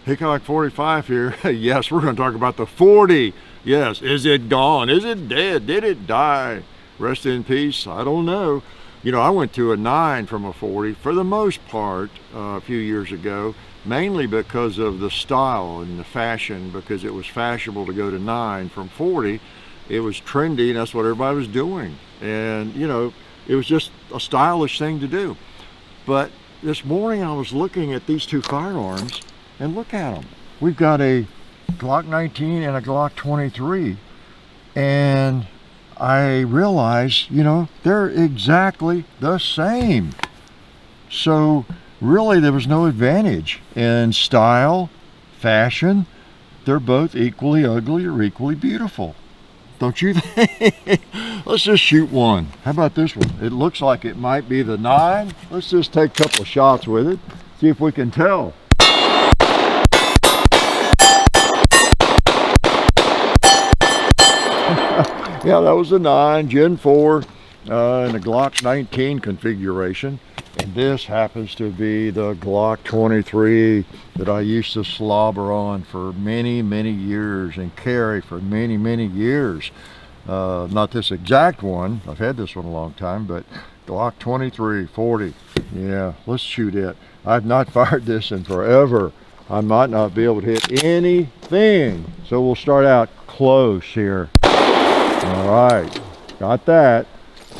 Hickok 45 here. Yes, we're going to talk about the 40. Yes, is it gone? Is it dead? Did it die? Rest in peace? I don't know. You know, I went to a 9 from a 40 for the most part a few years ago, mainly because of the style and the fashion, because it was fashionable to go to 9 from 40. It was trendy, and that's what everybody was doing. And, you know, it was just a stylish thing to do. But this morning I was looking at these two firearms, and look at them. We've got a Glock 19 and a Glock 23, and I realized, you know, they're exactly the same. So really there was no advantage in style, fashion. They're both equally ugly or equally beautiful. Don't you think? Let's just shoot one. How about this one? It looks like it might be the 9. Let's just take a couple of shots with it, see if we can tell. Yeah, that was the 9, Gen 4, in the Glock 19 configuration. And this happens to be the Glock 23 that I used to slobber on for many, many years and carry for many, many years. Not this exact one. I've had this one a long time, but Glock 23, 40. Yeah, let's shoot it. I've not fired this in forever. I might not be able to hit anything. So we'll start out close here. All right, got that.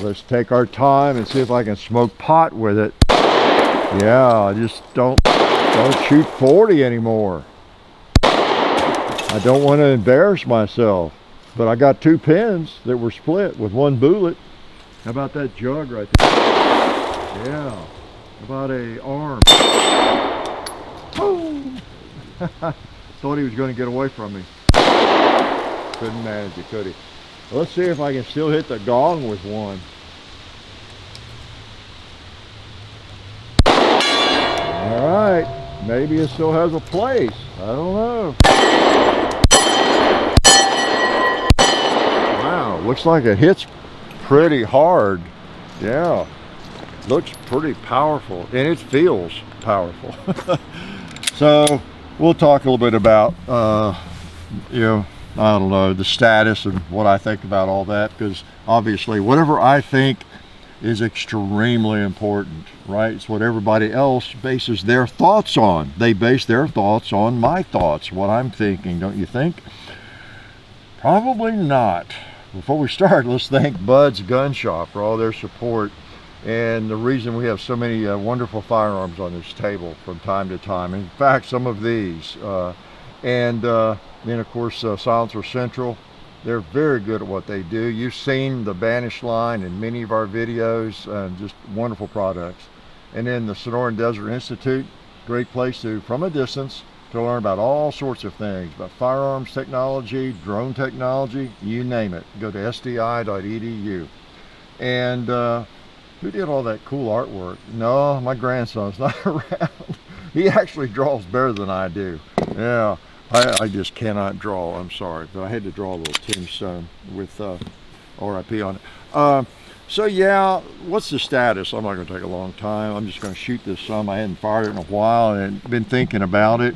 Let's take our time and see if I can smoke pot with it. Yeah, I just don't shoot 40 anymore. I don't want to embarrass myself, but I got 2 pins that were split with 1 bullet. How about that jug right there? Yeah, how about a arm? Boom! Thought he was going to get away from me. Couldn't manage it, could he? Let's see if I can still hit the gong with one. All right, maybe it still has a place. I don't know. Wow, looks like it hits pretty hard. Yeah, looks pretty powerful, and it feels powerful. So we'll talk a little bit about, you know, I don't know, the status and what I think about all that, because obviously whatever I think is extremely important, right? It's what everybody else bases their thoughts on. They base their thoughts on my thoughts, what I'm thinking, don't you think? Probably not. Before we start, let's thank Bud's Gun Shop for all their support and the reason we have so many wonderful firearms on this table from time to time. In fact, some of these. Then of course Silencer Central, they're very good at what they do. You've seen the Banish line in many of our videos, just wonderful products. And then the Sonoran Desert Institute, great place to, from a distance, to learn about all sorts of things, about firearms technology, drone technology, you name it. Go to sdi.edu. And who did all that cool artwork? No, my grandson's not around. He actually draws better than I do. Yeah. I just cannot draw, I'm sorry, but I had to draw a little tombstone with RIP on it. So yeah, what's the status? I'm not going to take a long time. I'm just going to shoot this some. I hadn't fired it in a while and been thinking about it.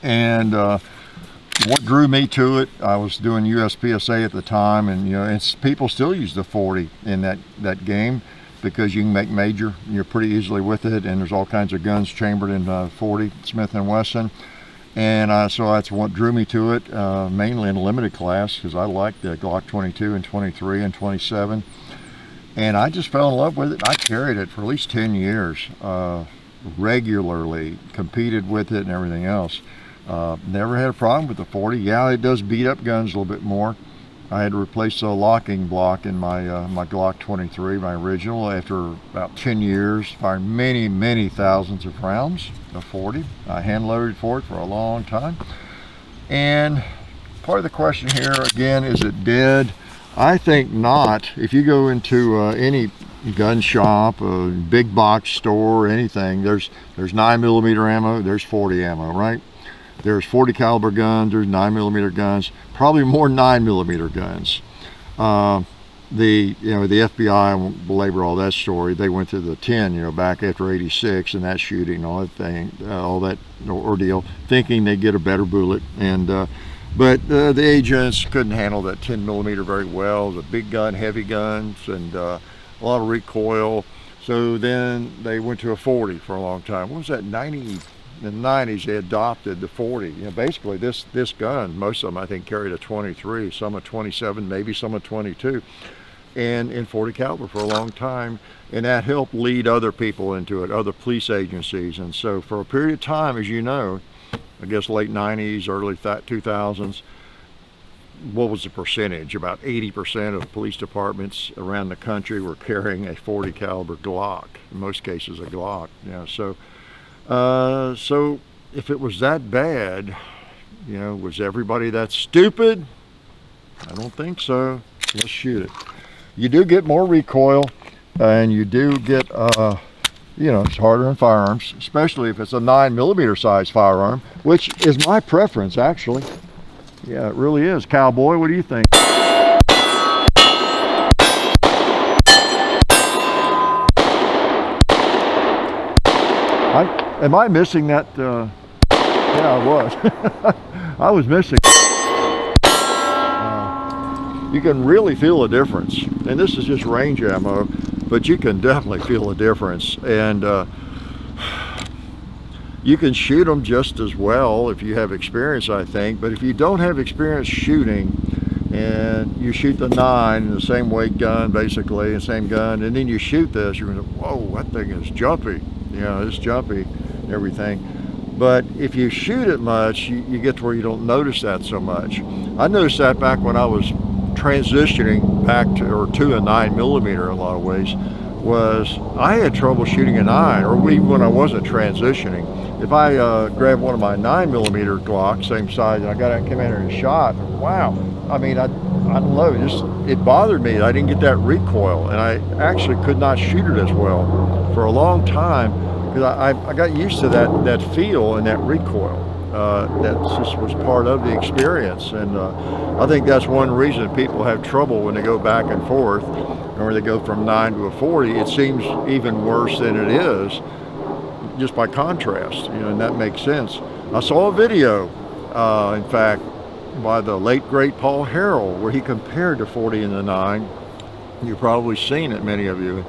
And what drew me to it, I was doing USPSA at the time, and you know, people still use the 40 in that game because you can make major, you're pretty easily with it, and there's all kinds of guns chambered in 40 Smith & Wesson. And so that's what drew me to it, mainly in a limited class, because I liked the Glock 22 and 23 and 27. And I just fell in love with it. I carried it for at least 10 years, regularly, competed with it and everything else. Never had a problem with the 40. Yeah, it does beat up guns a little bit more. I had to replace the locking block in my my Glock 23, my original, after about 10 years, fired many, many thousands of rounds of 40. I hand loaded for it for a long time. And part of the question here, again, is it dead? I think not. If you go into any gun shop, a big box store, anything, there's 9mm ammo, there's 40 ammo, right? There's 40 caliber guns, there's 9mm guns, probably more 9mm guns. the FBI, I won't belabor all that story. They went to the 10, back after '86 and that shooting, all that thing, all that ordeal, thinking they'd get a better bullet. But the agents couldn't handle that 10 millimeter very well. The big gun, heavy guns, and a lot of recoil. So then they went to a 40 for a long time. What was that? In the 90s, they adopted the 40. Basically this gun, most of them I think carried a 23, some a 27, maybe some a 22. And in 40 caliber for a long time, and that helped lead other people into it, other police agencies. And so for a period of time, as you know, I guess late 90s, early 2000s, what was the percentage? About 80% of police departments around the country were carrying a 40 caliber Glock, in most cases a Glock. So if it was that bad, was everybody that stupid? I don't think so. Let's shoot it. You do get more recoil, and you do get, it's harder in firearms, especially if it's a 9 millimeter size firearm, which is my preference, actually. Yeah, it really is. Cowboy, what do you think? Am I missing that? Yeah, I was. I was missing. You can really feel a difference, and this is just range ammo, but you can definitely feel a difference. And you can shoot them just as well if you have experience, I think. But if you don't have experience shooting, and you shoot the 9, the same weight gun, basically, the same gun, and then you shoot this, you're going to, whoa, that thing is jumpy. It's jumpy and everything. But if you shoot it much, you get to where you don't notice that so much. I noticed that back when I was transitioning back to a 9 millimeter in a lot of ways, was I had trouble shooting a 9, or even when I wasn't transitioning. If I grabbed one of my 9 millimeter Glocks, same size, and I got out and came in there and shot, wow. I mean, I don't know, it bothered me. I didn't get that recoil, and I actually could not shoot it as well for a long time, because I got used to that feel and that recoil. That just was part of the experience, and I think that's one reason people have trouble when they go back and forth, or they go from 9 to a 40. It seems even worse than it is, just by contrast, and that makes sense. I saw a video, in fact, by the late great Paul Harrell, where he compared the 40 and the 9. You've probably seen it, many of you.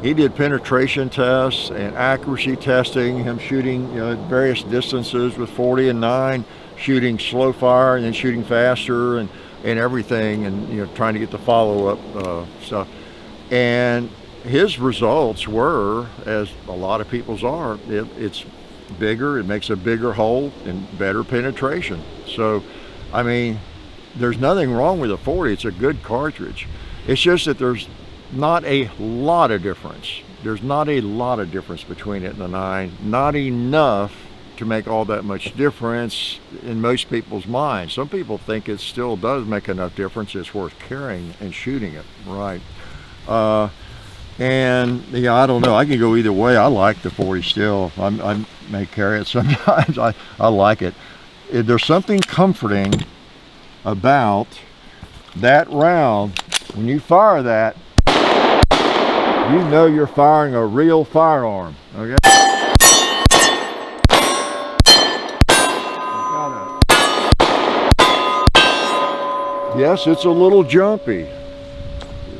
He did penetration tests and accuracy testing, him shooting at various distances with 40 and 9, shooting slow fire and then shooting faster and everything, and trying to get the follow-up stuff. And his results were, as a lot of people's are, it's bigger, it makes a bigger hole and better penetration. So, I mean, there's nothing wrong with a 40. It's a good cartridge. It's just that there's not a lot of difference. There's not a lot of difference between it and the 9. Not enough to make all that much difference in most people's minds. Some people think it still does make enough difference. It's worth carrying and shooting it, right? And I don't know. I can go either way. I like the 40 still. I may carry it sometimes. I like it. There's something comforting about that round. When you fire that, you know you're firing a real firearm, okay? Yes, it's a little jumpy,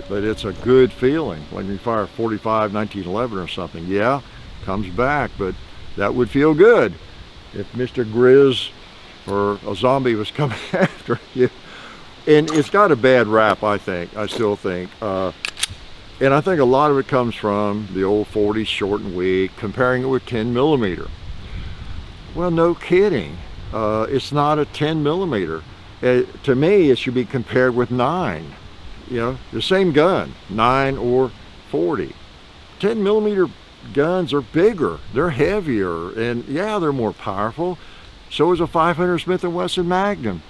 but it's a good feeling. When you fire 45, 1911 or something, yeah, comes back, but that would feel good if Mr. Grizz or a zombie was coming after you. And it's got a bad rap, I still think. And I think a lot of it comes from the old 40 short and weak, comparing it with 10 millimeter. Well, no kidding. It's not a 10 millimeter. To me, it should be compared with 9. The same gun, 9 or 40. 10 millimeter guns are bigger, they're heavier, and yeah, they're more powerful. So is a 500 Smith & Wesson Magnum.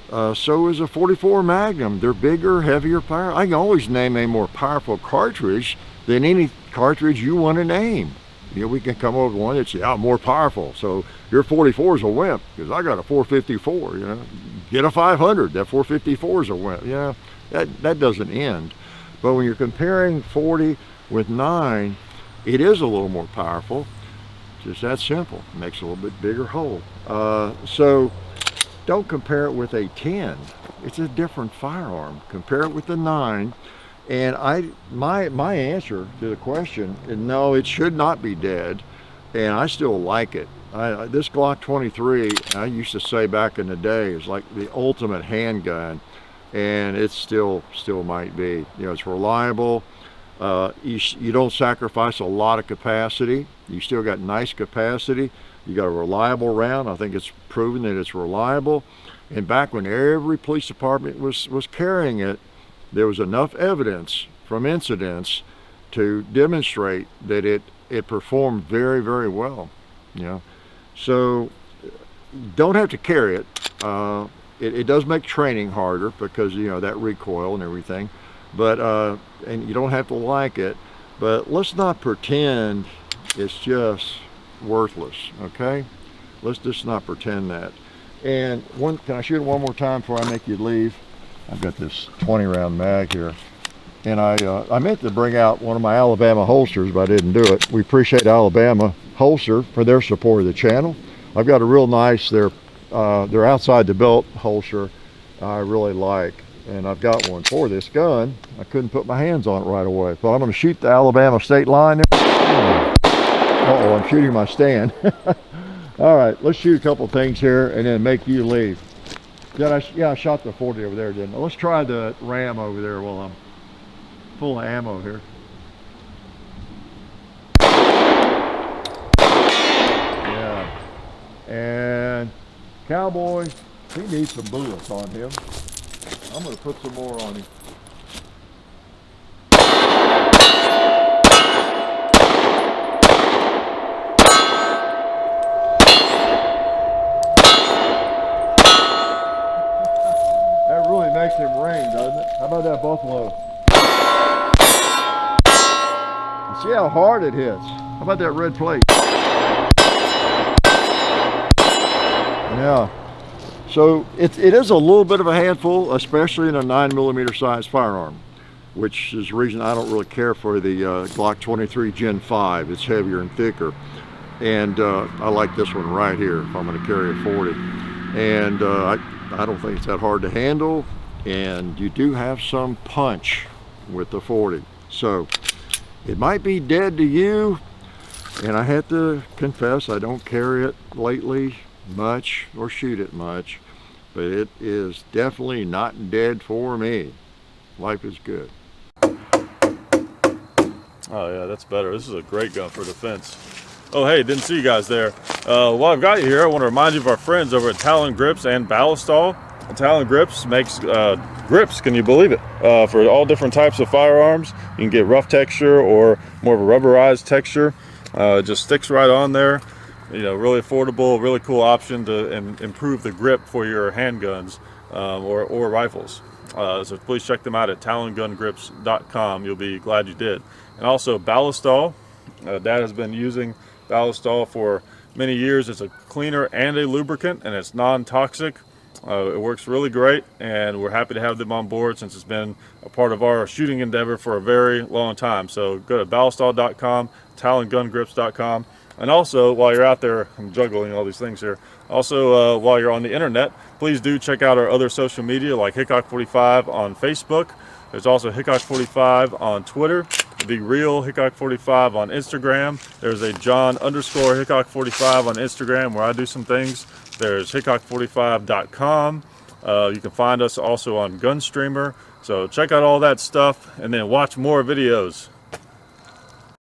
So is a 44 Magnum. They're bigger, heavier, power. I can always name a more powerful cartridge than any cartridge you want to name. We can come up with one that's more powerful. So your 44 is a wimp, because I got a 454. Get a 500. That 454 is a wimp. That doesn't end. But when you're comparing 40 with 9, it is a little more powerful. Just that simple. Makes a little bit bigger hole. So don't compare it with a 10. It's a different firearm. Compare it with the 9. And my answer to the question is no, it should not be dead, and I still like it. This Glock 23, I used to say back in the day, is like the ultimate handgun, and it still might be. You know, it's reliable. You don't sacrifice a lot of capacity. You still got nice capacity. You got a reliable round. I think it's proven that it's reliable. And back when every police department was carrying it, there was enough evidence from incidents to demonstrate that it performed very, very well. You know, so don't have to carry it. It does make training harder because, you know, that recoil and everything. But and you don't have to like it. But let's not pretend it's just worthless. Okay, let's just not pretend that. And can I shoot it one more time before I make you leave? I've got this 20-round mag here, and I meant to bring out one of my Alabama holsters, but I didn't do it. We appreciate Alabama Holster for their support of the channel. I've got a real nice, they're outside the belt holster I really like, and I've got one for this gun. I couldn't put my hands on it right away, but I'm going to shoot the Alabama state line there. Uh-oh, I'm shooting my stand. All right, let's shoot a couple things here and then make you leave. Yeah, I shot the 40 over there, didn't I? Let's try the Ram over there while I'm full of ammo here. Yeah. And Cowboy, he needs some bullets on him. I'm going to put some more on him. Makes him ring, doesn't it? How about that buffalo? See how hard it hits. How about that red plate? Yeah. So it is a little bit of a handful, especially in a 9mm size firearm, which is the reason I don't really care for the Glock 23 Gen 5. It's heavier and thicker. And I like this one right here if I'm going to carry a 40. And I don't think it's that hard to handle. And you do have some punch with the 40. So it might be dead to you, and I have to confess I don't carry it lately much or shoot it much, but it is definitely not dead for me. Life is good. Oh yeah, that's better. This is a great gun for defense. Oh hey, didn't see you guys there. While I've got you here, I want to remind you of our friends over at Talon Grips and Ballistol. Talon Grips makes grips, can you believe it, for all different types of firearms. You can get rough texture or more of a rubberized texture. It just sticks right on there. You know, really affordable, really cool option to improve the grip for your handguns or rifles. So please check them out at talongungrips.com. You'll be glad you did. And also Ballistol. Dad has been using Ballistol for many years. It's a cleaner and a lubricant, and it's non-toxic. It works really great, and we're happy to have them on board since it's been a part of our shooting endeavor for a very long time. So go to ballistol.com, talongungrips.com, and also while you're out there, I'm juggling all these things here. Also, while you're on the internet, please do check out our other social media like Hickok45 on Facebook. There's also Hickok45 on Twitter, The Real Hickok45 on Instagram. There's a John_Hickok45 on Instagram where I do some things. There's Hickok45.com. You can find us also on Gunstreamer. So check out all that stuff and then watch more videos.